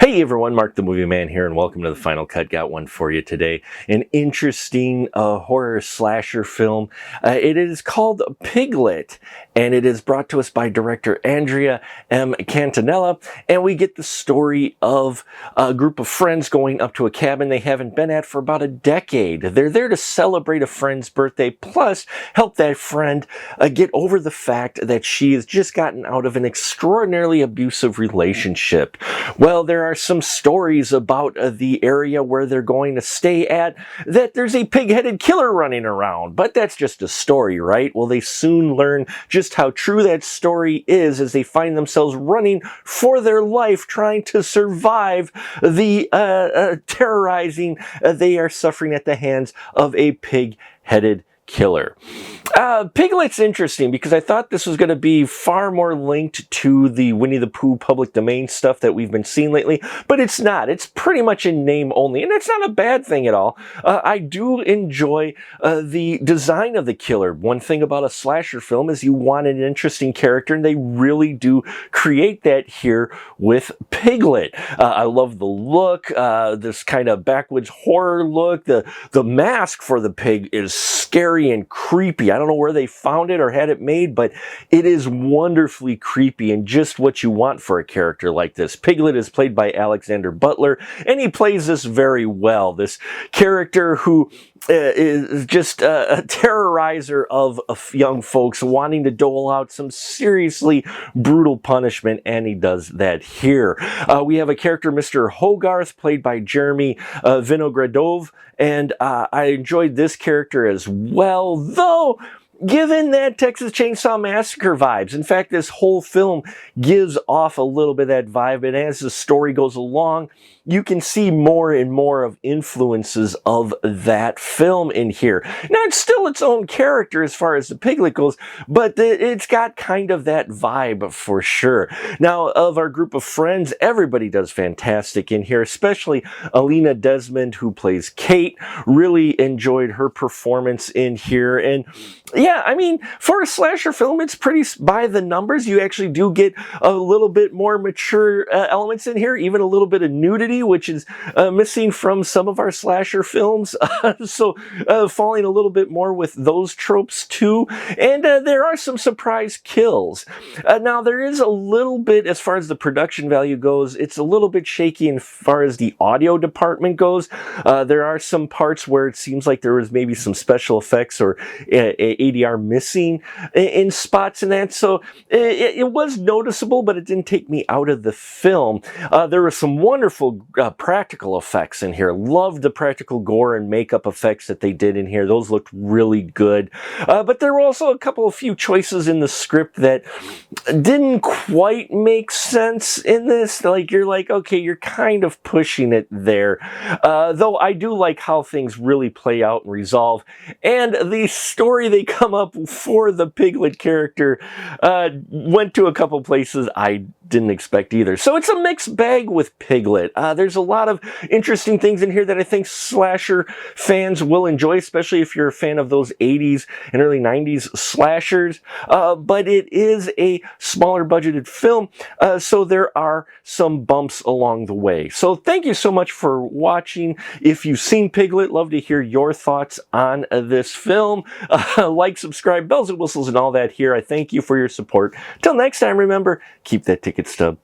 Hey everyone, Mark the Movie Man here, and welcome to the Final Cut. Got one for you today. An interesting horror slasher film. It is called Piglet, and it is brought to us by director Andrea M. Cantanella. And we get the story of a group of friends going up to a cabin they haven't been at for about a decade. They're there to celebrate a friend's birthday, plus help that friend get over the fact that she has just gotten out of an extraordinarily abusive relationship. Well, there are some stories about the area where they're going to stay at, that there's a pig-headed killer running around. But that's just a story, right? Well, they soon learn just how true that story is as they find themselves running for their life, trying to survive the terrorizing they are suffering at the hands of a pig-headed killer. Piglet's interesting because I thought this was going to be far more linked to the Winnie the Pooh public domain stuff that we've been seeing lately, but it's not. It's pretty much in name only, and it's not a bad thing at all. I do enjoy the design of the killer. One thing about a slasher film is you want an interesting character, and they really do create that here with Piglet. I love the look, this kind of backwoods horror look. The mask for the pig is scary and creepy. I don't know where they found it or had it made, but it is wonderfully creepy and just what you want for a character like this. Piglet is played by Alexander Butler, and he plays this very well. This character who is just a terrorizer of young folks wanting to dole out some seriously brutal punishment, and he does that here. We have a character, Mr. Hogarth, played by Jeremy Vinogradov, and I enjoyed this character as well, though given that Texas Chainsaw Massacre vibes. In fact, this whole film gives off a little bit of that vibe, and as the story goes along, you can see more and more of influences of that film in here. Now, it's still its own character as far as the Piglet goes, but it's got kind of that vibe for sure. Now, of our group of friends, everybody does fantastic in here, especially Alina Desmond, who plays Kate. Really enjoyed her performance in here, and yeah, I mean, for a slasher film, it's pretty by the numbers. You actually do get a little bit more mature elements in here, even a little bit of nudity, which is missing from some of our slasher films. So falling a little bit more with those tropes too. And there are some surprise kills. Now, there is a little bit, as far as the production value goes, it's a little bit shaky as far as the audio department goes. There are some parts where it seems like there was maybe some special effects or ADR missing in spots and that, so it was noticeable, but it didn't take me out of the film. There were some wonderful practical effects in here. Loved the practical gore and makeup effects that they did in here. Those looked really good. But there were also a couple of few choices in the script that didn't quite make sense in this. Like, you're like, okay, you're kind of pushing it there. Though I do like how things really play out and resolve. And the story they come up for the Piglet character went to a couple places I didn't expect either. So it's a mixed bag with Piglet. There's a lot of interesting things in here that I think slasher fans will enjoy, especially if you're a fan of those 80s and early 90s slashers. But it is a smaller budgeted film, so there are some bumps along the way. So thank you so much for watching. If you've seen Piglet, love to hear your thoughts on this film. Like, subscribe, bells and whistles and all that here. I thank you for your support. Till next time, remember, keep that ticket stub